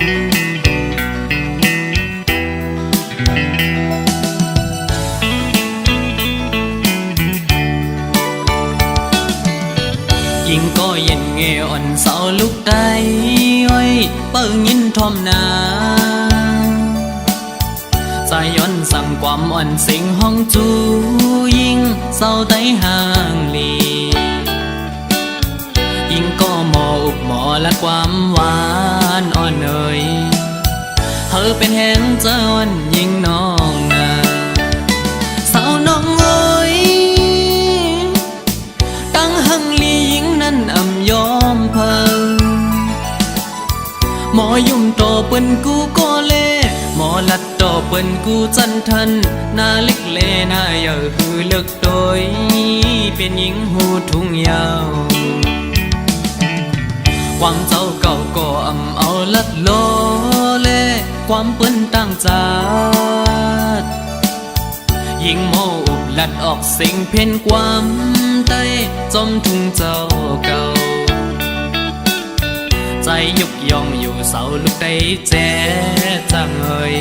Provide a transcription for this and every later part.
ยิงก็เย็นเงอ่อนเสาลุกได้อ้อยเปิ้งยินทอมนาสายย้อนสั่งความอ่อนสิงห้องจูยิงเศร้าไต้ห่างลียิงก็หมออุบหมอและความหวานอ่อนเอ่ยเธอเป็นแหงเจ้าอ่อนยิงน้องนาสาวน้องเอ้ยตั้งหังลียิงนั้นอ่ำยอมเพิ่งหมอยุ่มโตเปิ้นกูก็เล่หมอลัดโตเปิ้นกูจันทันหน้าเล็กเลหน้าเยอะคือเลิกโดยเป็นหญิงหูทุ่งยาวความเจ้าเก่าก็อ่ำเอาลัดโลเล่ความเปิ้นตั้งจาดยิงโมอุบลัดออกสิ่งเพ่นความใต้จมทุ่งเจ้าเก่าใจยุกยองอยู่เสาลุกได้แจ๊จังเอ่ย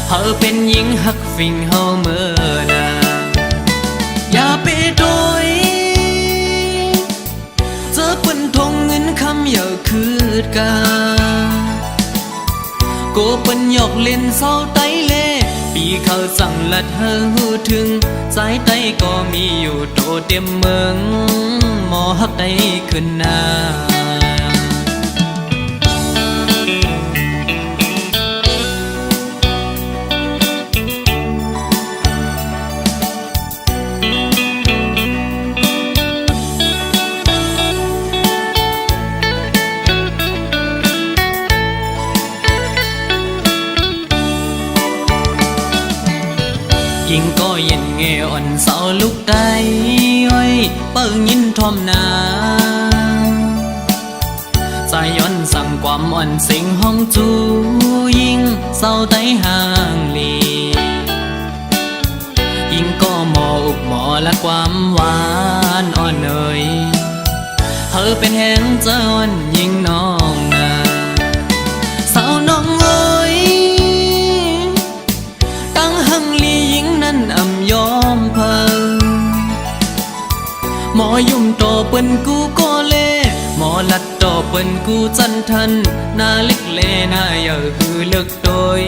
เธอเป็นหญิงหักฟิงเฮาเมื่อนาอย่าไปโดยเจอเปิ้นทงเงินคำอย่าคืดกาโกเปิ้นหยอกเล่นเศร้าไต้เล่ปีเขาสั่งลัดเฮอหูถึงสายไต้ก็มีอยู่โตเต็มเมืองหมอหักได้ขึ้นหน้ายิงก็เย็นเงอ่อนเสาลุกได้อ้อยเปิ้งยินทอมนาสายย้อนสั่งความอ่อนสิงห้องจูยิงเศร้าไต้ห่างลียิงก็หมออุบหมอและความหวานอ่อนเอ่ยเธอเป็นแหงเจ้าอ่อนยิงน้องนาสาวน้องเอ้ยตั้งหังลียิงนั้นอ่ำยอมเพิ่งหมอยุ่มโตเปิ้นกูก็เล่หมอลัดโตเปิ้นกูจันทันหน้าเล็กเลหน้าเยอะคือเลิกโดย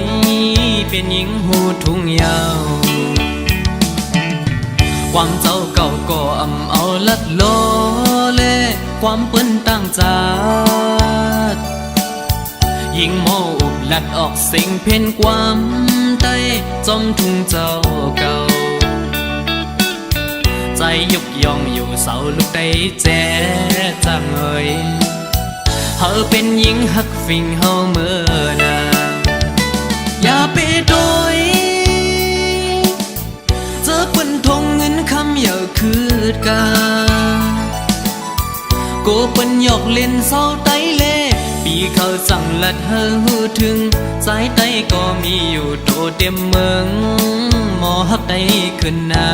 เป็นหญิงหูทุ่งยาวความเจ้าเก่าก็อ่ำเอาลัดโลเล่ความเปิ้นตั้งจาดยิงโมอุบลัดออกสิ่งเพ่นความใต้จมทุ่งเจ้าเก่าใจยุกยองอยู่เสาลุกได้แจ๊จังเอ่ยเธอเป็นหญิงหักฟิงเฮาเมื่อนาอย่าไปโดยเจอเปิ้นทงเงินคำอย่าคืดกาโกเปิ้นหยอกเล่นเศร้าไต้เล่ปีเขาสั่งลัดเฮอหูถึงสายไต้ก็มีอยู่โตเต็มเมืองหมอหักได้ขึ้นหน้า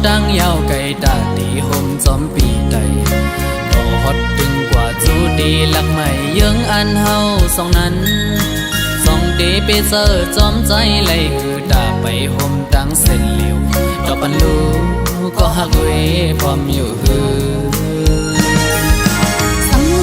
ตั้งยาวไกลตาตีห่มจอมปีไตก็ฮอดถึงกว่าจูดีหลักใหม่ยังอันเฮาสองนั้นสองเดเปเซอร์จอมใจไหลคือตาไปห่มตั้งเส้นเหลียวดอกปันลูก็หักเวพร้อมอยู่ฮือสำ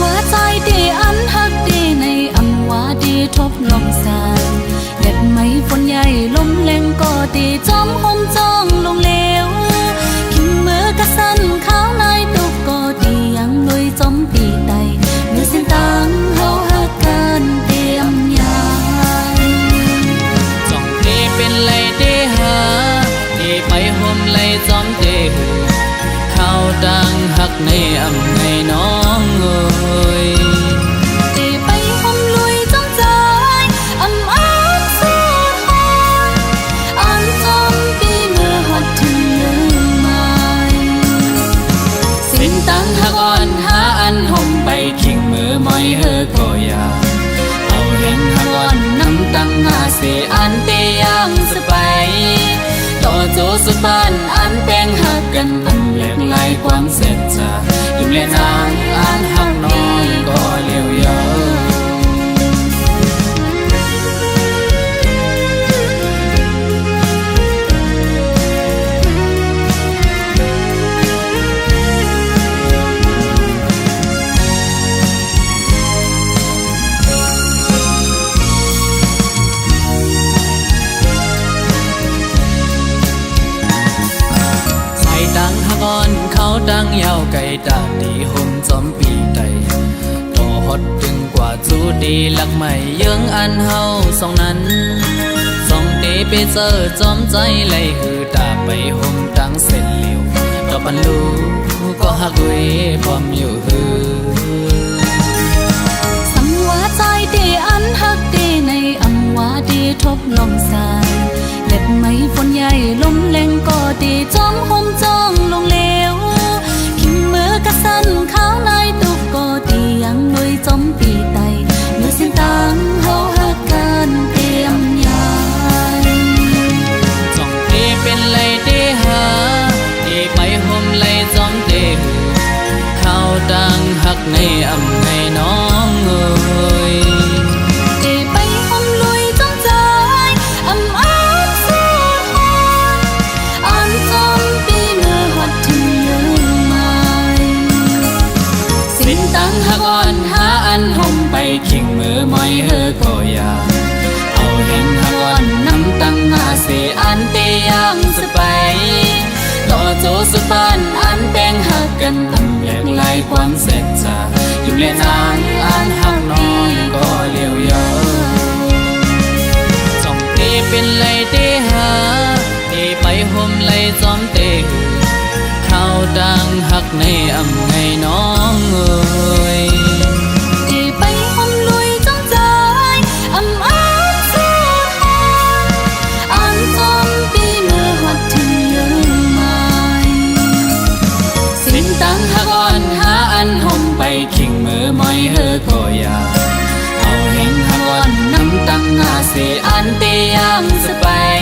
กในอำไงน้องเอ้ยตีไปหอมลุยจ้องใจอำอ้างสู้หอนอ่านจมปีเมื่อหดถึงลืมไหมสิ้นตั้งหักอ่อนหาอันห่มใบขิงมือมอยเฮอก็อยากเอาเห็นหักอ่อนน้ำตั้งหาเสียอันเตยังสบายต่อโจสุบ้านอันแป้งหักกันอันแหลกลายความเสร็จจะยิ้มเล่นนางอันหักน้องก็เลี้ยวยาวดังหักอ่อนเขาดังยาวไก่ตาดีห่มจอมปีไตต่อฮอดถึงกว่าจูดีหลักใหม่เยื้องอันเฮาสองนั้นสองเตไปเจอจอมใจไหลหือตาไปห่มตั้งเส้นเหลียวต่อปันลูก็หักเวพร้อมอยู่หือสังว่าใจเดอันหักเดในอำว่าเดทบลมสายเล็บไม้ฝนใหญ่ลมแรงก็ดีจอมห่มจ้องลงเลวพิมมือกระสันข้าวลายตุกก็ดียังลุยจอมปีไตเมื่อสิ้นตังเฮาหักกันเตรียมยายจ้องเตเป็นไรเตหาเตไปห่มไรจอมเตเขาดังหักในอำในน้องเอ้ยหักอ่อนหาอันห่มไปขิงมือมอยเฮอก็อยากเอาเห็นหักอ่อนน้ำตั้งหาเสียอันเตยังสบายต่อโจสุบ้านอันแป้งหักกันอันแหลกลายความเสร็จจะยิ้มเล่นนางอันหักน้องก็เลี้ยวยาวจ้องเตเป็นไรเตหาเตไปห่มไรจอมเตเขาดังหักในอำไงน้องเอ้ยตีไปหอมลุยจ้องใจอำอ้างสู้หอนอ่านจมปีเมื่อหดถึงลืมไหมสิ้นตั้งหักอ่อนหาอันห่มไปขิงมือมอยเฮอก็อยากเอาเห็นหักอ่อนน้ำตั้งหาเสียอันเตยังสบาย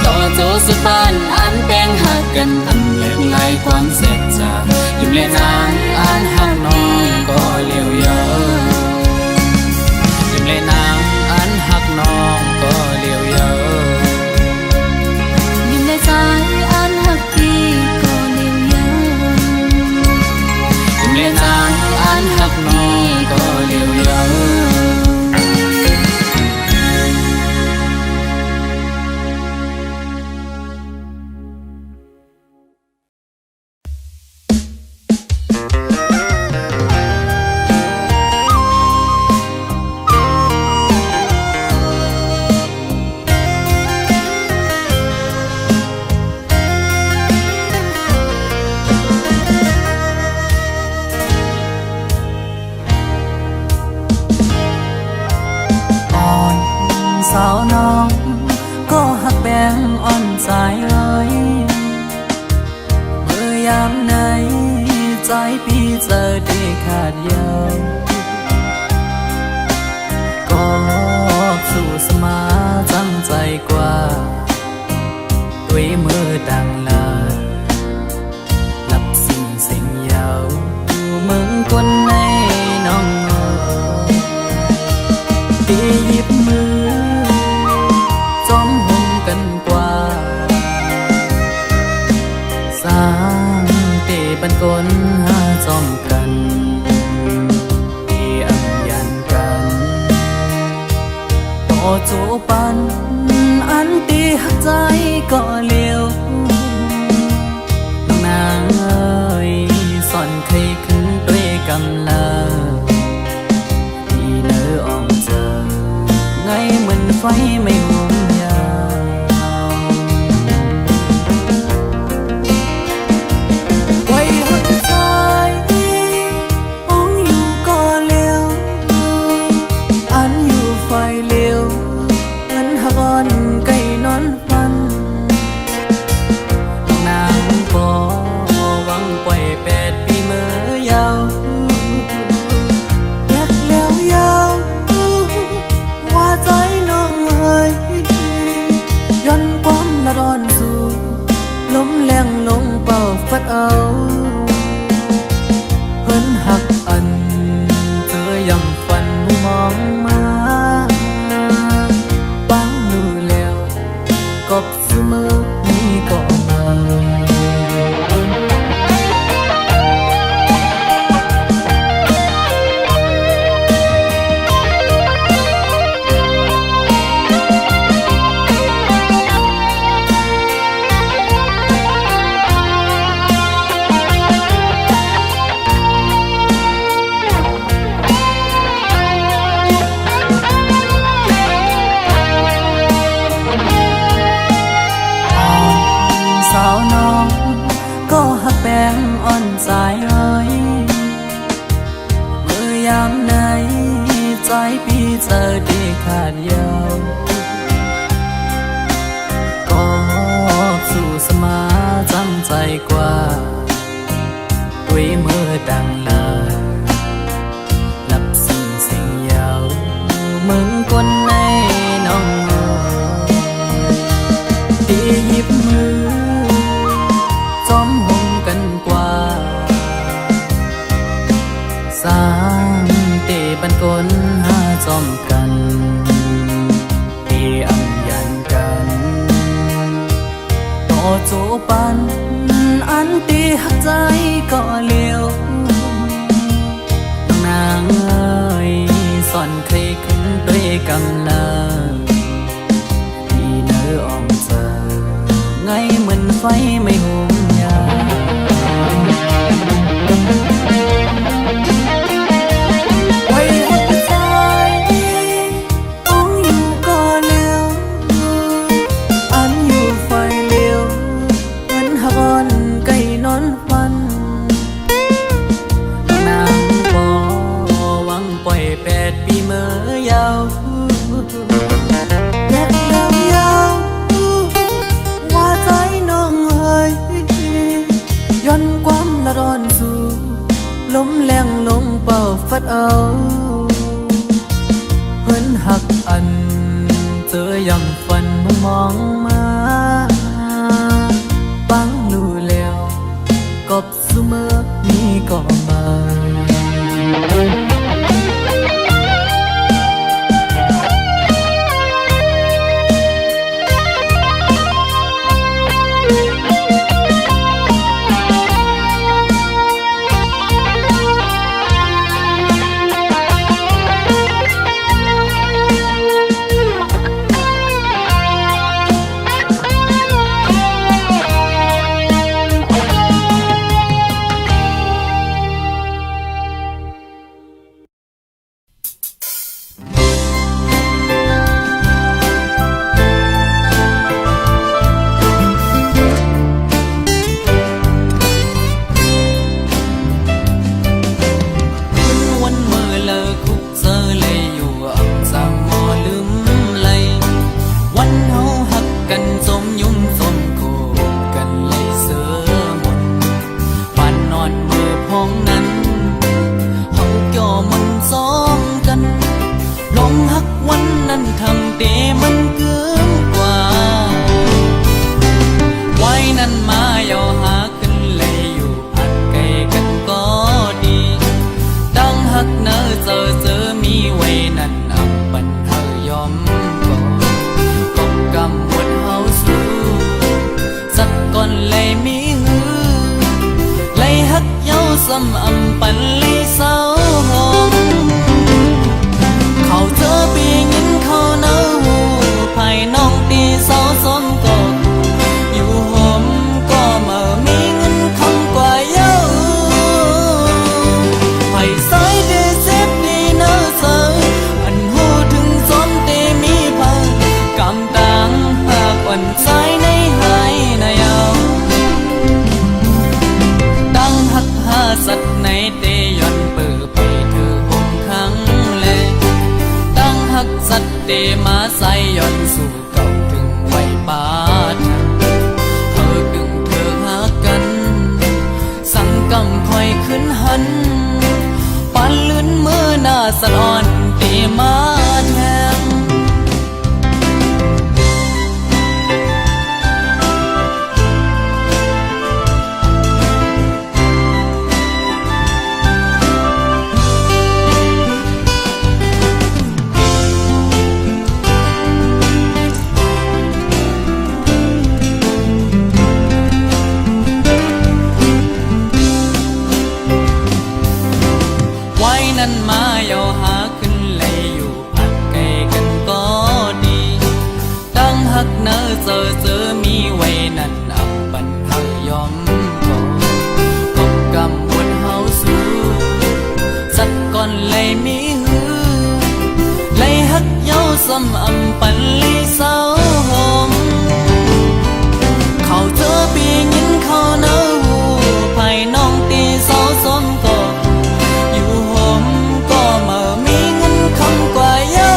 ต่อโจสุบ้านอันแป้งหักกันอันแหลกลายความเสร็จจะยิ้มเล่นนางอันหักน้องก็เลี้ยวยาวยิ้มเล่นนางอันหักน้องก็เลี้ยวยาวยิ้มในใจอันหักพี่ก็เลี้ยวยาวยิ้มเล่นนางอันหักน้องก็เลี้ยวยาวสาวน้องก็หักแบงอ่อนใจเอ้ยเมื่อยามไหนใจพี่เจอได้ขาดยาวก็สู้สมาตั้งใจกว่าด้วยมือดังลาหลับสิ่งยาวมึงคนในน้องตีหยิบมือจอมห่มกันกว่าสร้างเตบันกลหาจอมกันตีอังยันกันต่อโจปันอันตีหักใจก็เลี้ยวน้องนางเอ้ยสอนเคยขึ้นด้วยกำลาที่เนื้ออ่อมเจอไงเหมือนไฟไม่ห่วงยาวไว้หักใจ เจอที่ขาดยาวก็สู่สมาจำใจกว่าด้วยมือดังลาหลับสิ่งเสียงยาวมึงคนในน้องที่หยิบมือจอมหงกันกว่าสร้างเตบันกลหาจอมกันที่อังยันกันต่อโจปันอันตีหักใจก็เลี้ยวน้องนางเอ้ยสอนใครขึ้นด้วยกำลังที่เนื้ออ่องเจอไงเหมือนไฟไม่หุมยาไว้หัวใจต้องอยู่ก่อนเลี้ยวอันอยู่ไฟเลี้ยวเหมือนหักอ่อนไก่นอนฟันนางบ่หวังปล่อย8 ปีเมื่อยาวแยกยาวว่าใจน้องเฮ้ยย้อนความละร้อนสู่ลมแรงลงเป่าฟัดเอาเพิ่นหักอันเจอยังฝันมองมาฟังรู้แล้วกบเสมอนี้ก็มา เดมาใส่ย่อนสู่เก่าถึงไว้ปาดเธอดึงเธอหากันสั่งกำคอยขึ้นหันปันลื่นมือหน้าสะอ่อนเดมาแทงนั้นมาเยาหาขึ้นเลยอยู่พักไกลกันก็ดีตั้งหักเนอเจอมีไว้นั่นอับปันเธอยอมก็กำบนเฮาสู้สักก่อนเลยมีหือเลยหักเยาซ้ำอำปันเลยเศร้าหอมเขาเจอปียินเขาเนอหูภายน้องตีเศร้าซ้อมก็อยู่หอมก็มามีเงินคำกว่าเยา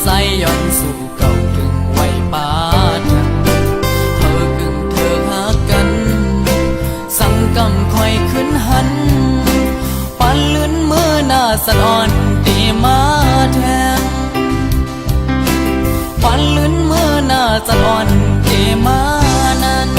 ใส่ย้อนสู่เก่าถึงไว้ปาทันเธอกึ่งเธอหากันสังกำคอยขึ้นหันปันลื่นมือหน้าสะอ่อนตีมาแทงปันลื่นมือหน้าสะอ่อนตีมานั้น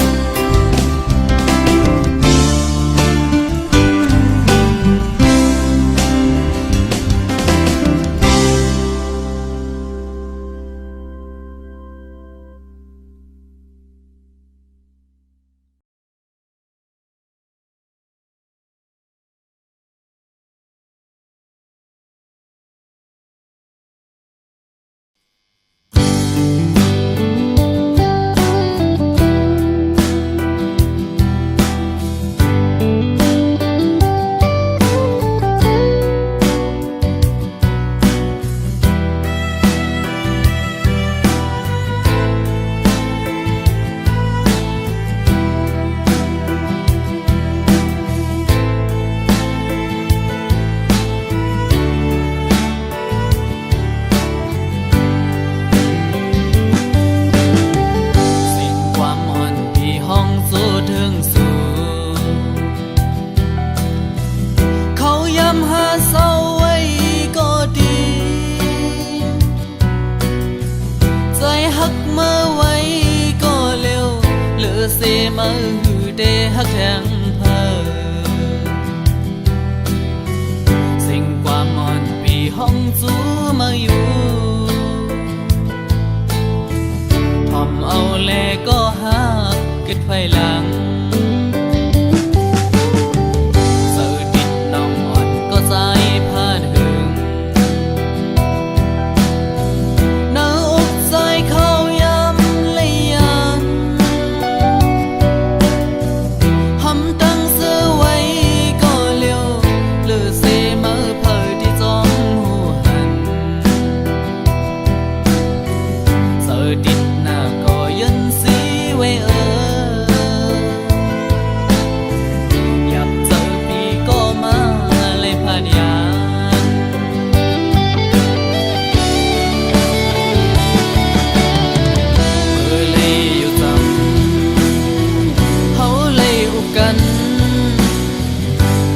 มาหือเดฮักแทงเพอสิ่งความอ่อนปีห้องจูมาอยู่ทอมเอาแลก็หักกึดไฟหลังเสือดิดน้องอ่อนก็ใจพาดหึงหน้าอกใจเขาย้ำเลยยันหำตั้งเสื้อไว้ก็เลี้ยวเลือเสมาเผยที่จอมหูหันเสือดิดหน้าก็ยันสีไว้อยากเจอพี่ก็มาเลยพาดยานเมื่อเลยอยู่จำเขาเลยอุกกัน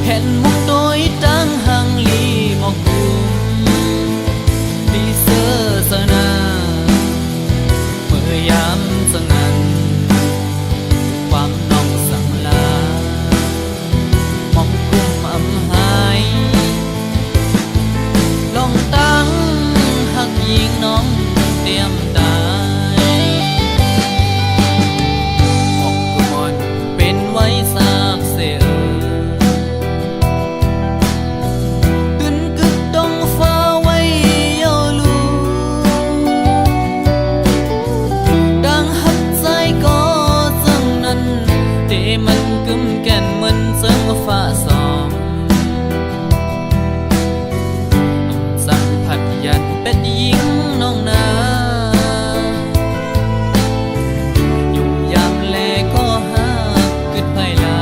เห็นมุกโดยตั้งหังลีมองกุมดีเสื้อสนาเมื่อยามสงันความน้องสั่งลามองกุมอำหายลองตั้งหักยิงน้องเตรียมตายออกกุมอนเป็นไว้สาบเสือตึนกึกดองฟ้าไว้เยาลูดังหักใจก็จังนั้นแต่มันกึมแก่นเหมือนเสียงฟ้าสองสัมผัสยันเป็ดยิงน้องนายุ่มยามแลก็หักกึดไผลา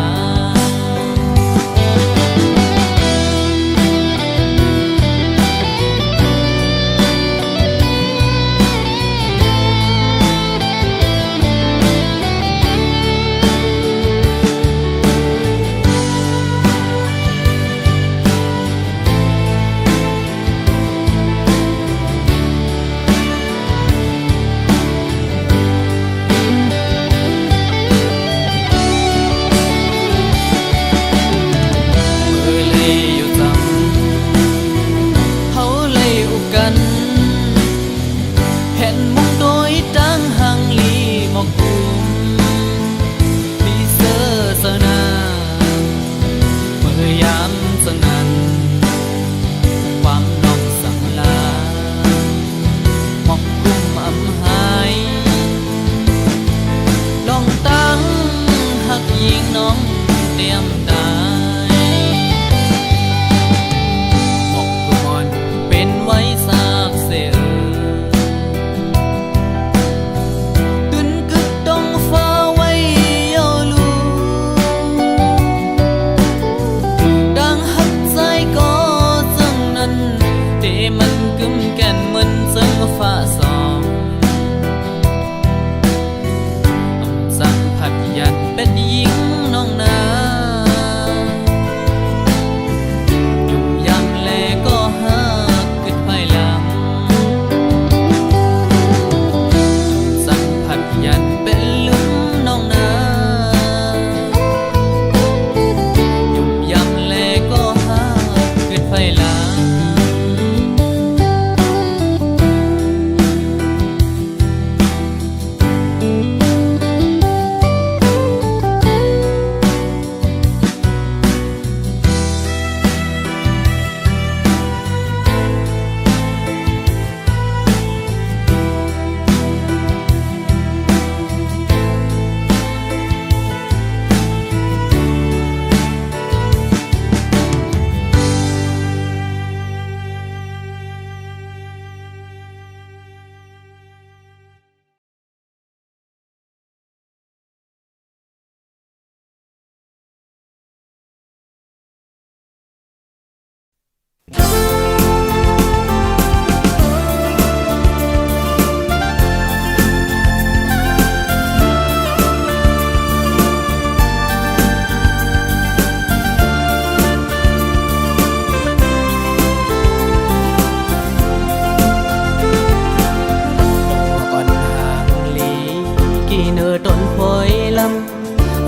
เมื่อเลยอยู่จำเขาเลยอุกกันเห็นมุกโดยตั้งหังลีมองกุมดีเสื้อสนาเมื่อยามสงันความน้องสั่งลามองกุมอำหายลองตั้งหักยิงน้องเตรียมตายออกกุมอนเป็นไว้สาบเสือตึนกึกดองฟ้าไว้เยาลูดังหักใจก็จังนั้นแต่มันกึมแก่นเหมือนเสียงฟ้า ดยิงน้องนายุ่งยำแลก็หักกึดภายหลังสัมผัสยันเป็นลืมน้องนายุ่งยำแลก็หักกึดภายหลัง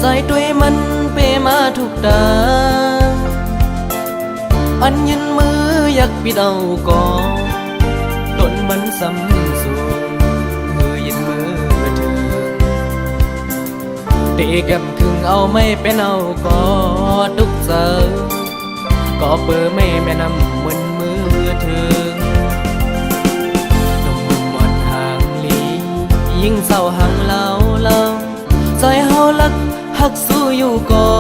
ใจด้วยมันเปมาทุกดาอันยืนมืออยากปิดเอาก่อนต้นมันซ้ำสูงมือยืนมือเธอเด็กกับคึงเอาไม่เป็นเอาก่อทุกเจอก็เปิดไม่แม่นำมึนมือเธอหนุ่มหมดห่างลียิ่งเศร้าห่างเล่าใจเฮาลักหักสู้อยู่ก่อ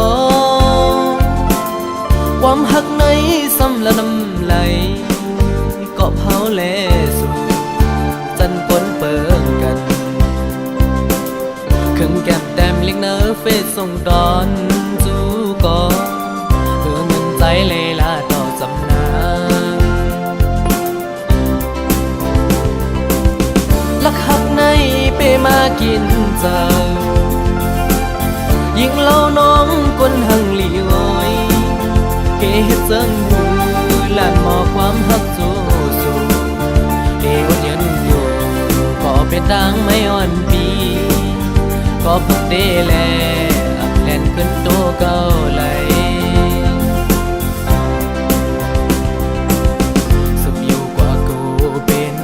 นความหักในซ้ำละน้ำไหลก็เผาแลสู่จันปนเปิงกันเครื่องแก้มแต้มเล็กเนอเฟซส่งตอนจูก่อเพื่อมันใจเลยลาต่อจำนาลักหักในเปมากินเจอยิ่งเล่าน้องคนหังหลีอ้อยเกเฮ็ดเซิงหูลานหมอความหักสู้เอวยันอยู่ก็เป็นดังไม่อ่อนปีก็พักเดแลอักแลนขึ้นโตเก่าไหลสุขอยู่กว่ากูเป็น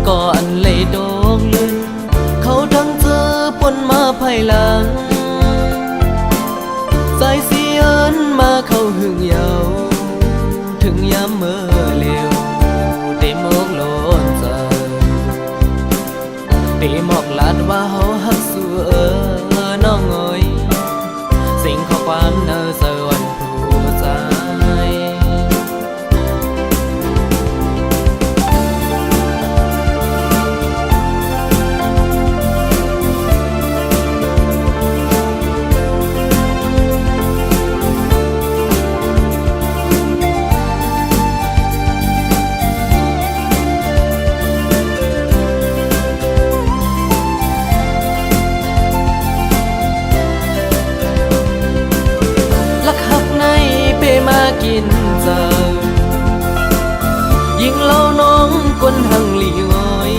ก็อันเลยโดกลืนเขาทั้งเจอปนมาภายหลังใจเสียนมาเข้าหึงเยาถึงยามเมื่อเร็วเตมอกโลนใจเตมอกลาดว่าเฮาหักสู้น้องเอ๋ยสิ่งข้อความเนอสวรรค์ผู้ใจกินเจอยิ่งเล่าน้องคนหังหลีอ้อย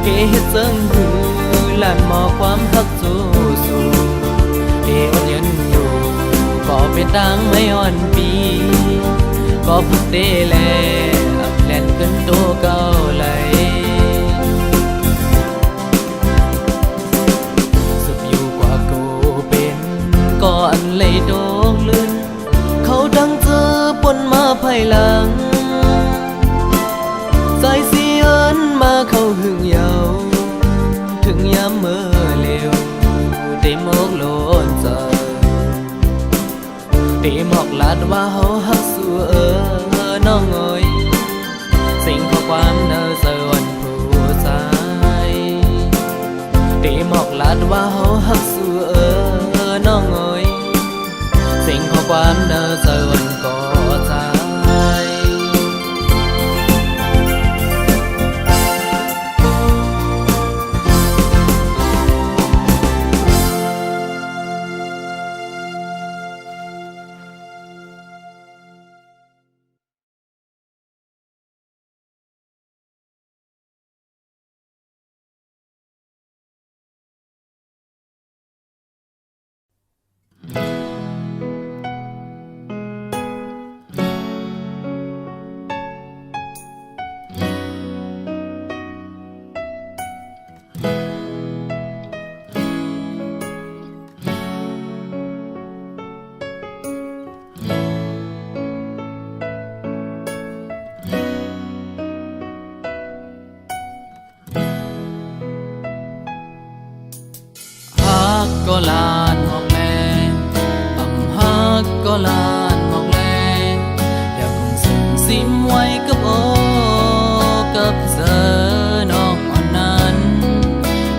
เกเฮ็ดเซิงหูลานหมอความหักสู้เอวยันอยู่ก็เป็นดังไม่อ่อนปีก็พักเดแลอักแลนขึ้นโตเก่าไหลสุขอยู่กว่ากูเป็นก็อันเลยโดกลื่นเขาดังเจอปนมาภายหลังใจเสียนมาเข้าหึงเยาถึงยามเมื่อเร็วเตมอกโลนใจเตมอกลาดว่าเฮาหักสู้น้องเอ๋ยสิ่งข้อความเนอสวรรค์ผู้ใจเตมอกลาดว่าเฮาหักสู้น้องเอ๋ยสิ่งข้อความเนอสวรรค์ก็ใจ ก็ลานหอกแลฮักก็ลานหอกแลอยากคงส่งซิมไว้กับโอกับเธอน้องอ่อนนั้น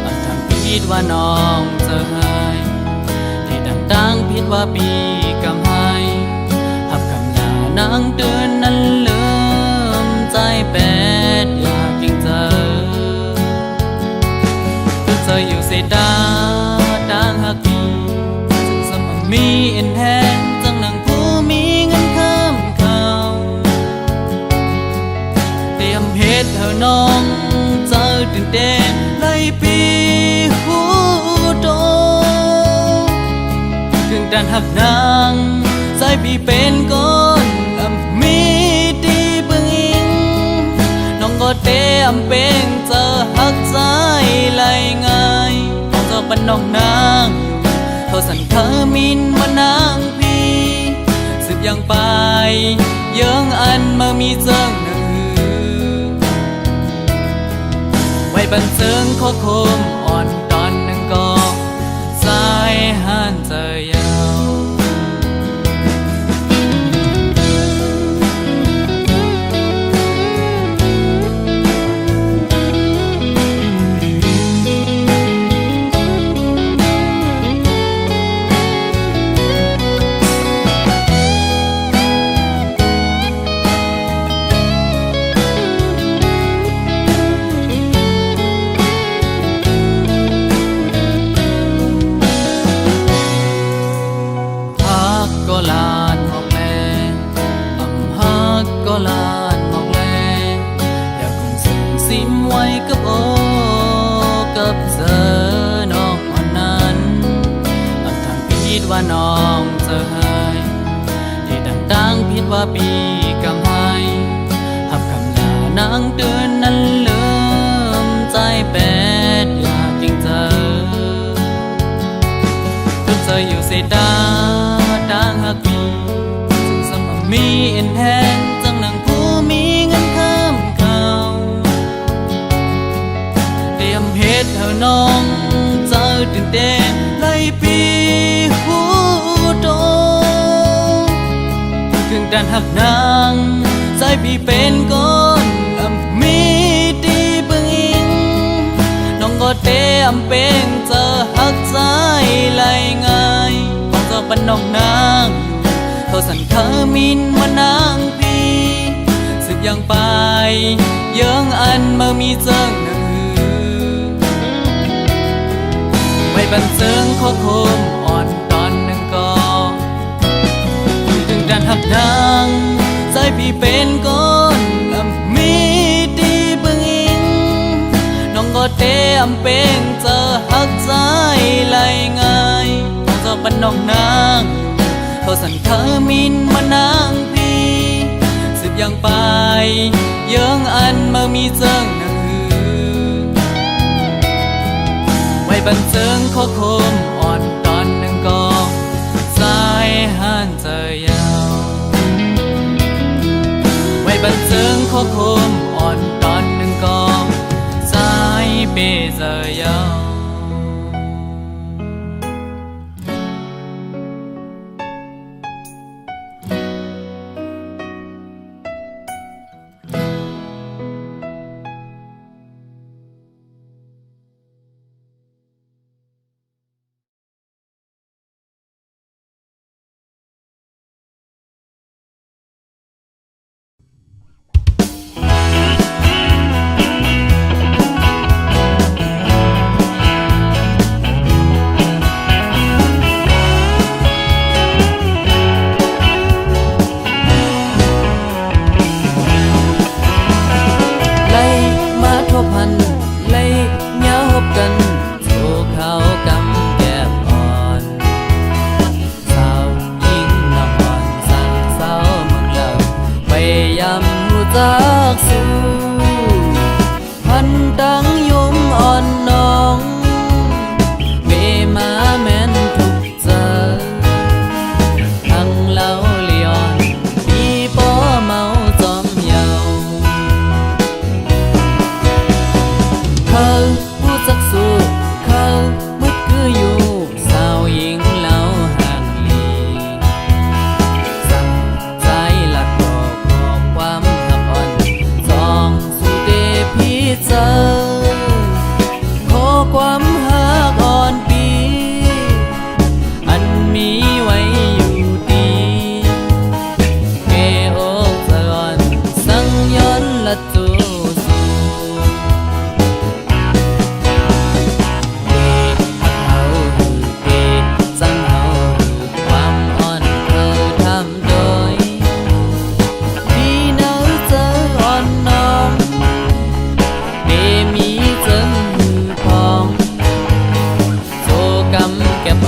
อันทำผิดว่าน้องเจอให้ที่ดังๆผิดว่าปีกำให้หับคำหน้านางเตือนนั้นลืมใจแปดอยากยิ่งเจอเธออยู่เสดาดังหักดีจึงสมมีเอ็นแทนจังหนังผู้มีเงินข้ามเขาเตรียมเพชรเธอน้องเจอตื่นเต้นไล่ปีหูโตถึงดันหักนางใจปีเป็นก้อนมีดีเบื้องอิงน้องก็เตรียมเป็นเจอหักใจไหลง่ายบันน้องนางโทสันเธอมินมานางพี่สืบยังไปเยื่องอันมามีเจิงหนึ่งไว้บันเจิงข้อคมอ่อนตอนหนึ่งก็สายหันเจอยาวก็ลานหอกแลฮักก็ลานหอกแลอยากคงส่งซิมไว้กับโอกับเธอน้องอ่อนนั้นอันทำผิดว่าน้องเจอให้ที่ดังๆผิดว่าปีกำให้หับคำลานางเตือนนั้นลืมใจแปดอยากยิ่งเจอทุกเธออยู่เสดาดังหักมีจึงสมมีเอ็นแทนจังหนังผู้มีเงินข้ามเขาเตรียมเพชรเธอน้องเจอตื่นเต้นไล่ปีหูโตถึงดันหักนางใจปีเป็นก้อนมีดีเบื้องอิงน้องก็เตรียมเป็นเจอหักใจไหลง่ายบันน้องนางโทสันเธอมินมานางพี่สึกยังไปเยื่องอันมามีเจิงหนึ่งไว้บันเจิงข้อคมอ่อนตอนหนึ่งก็ถึงดันหักนางใจพี่เป็นก้อนมีดีเบื้องอิงน้องก็เตรียมเป็นเจอหักใจไหลง่ายบันน้องนางโทสันเธอมินมานางพี่สืบยังไปเยื่องอันมามีเจิงหนึ่งไว้บันเจิงข้อคมอ่อนตอนหนึ่งก็สายหันเจอยาวไว้บันเจิงข้อคมอ่อนตอนหนึ่งก็สายเปเจอยาวจากสู่พันดังยมอ่อนน้องเวมาแม่นทุกเจอทั้งเล่าเลียนปีป้อเมาจอมเยาเขาผู้จักสู้เขามืดคืออยู่เศร้า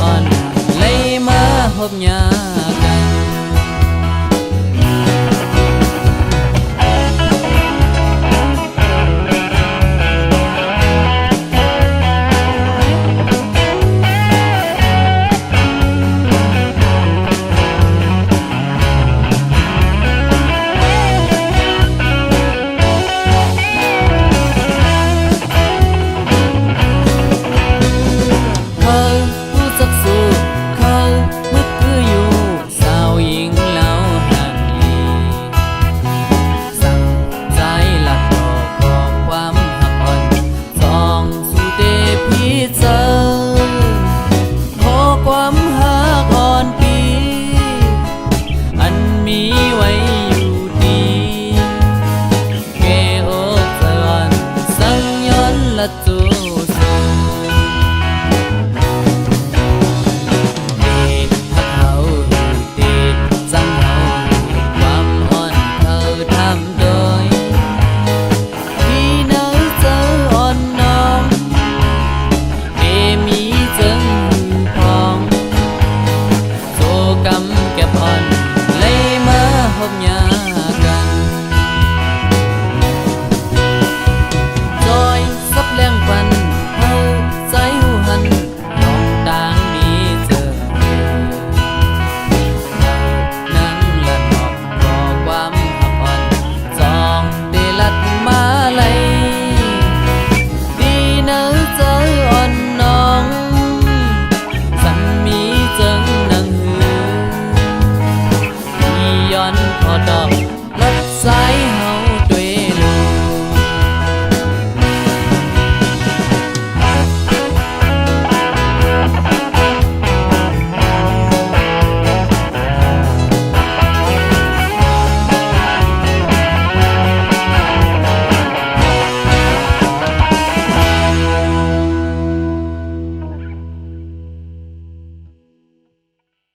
อนเลยมาพบยา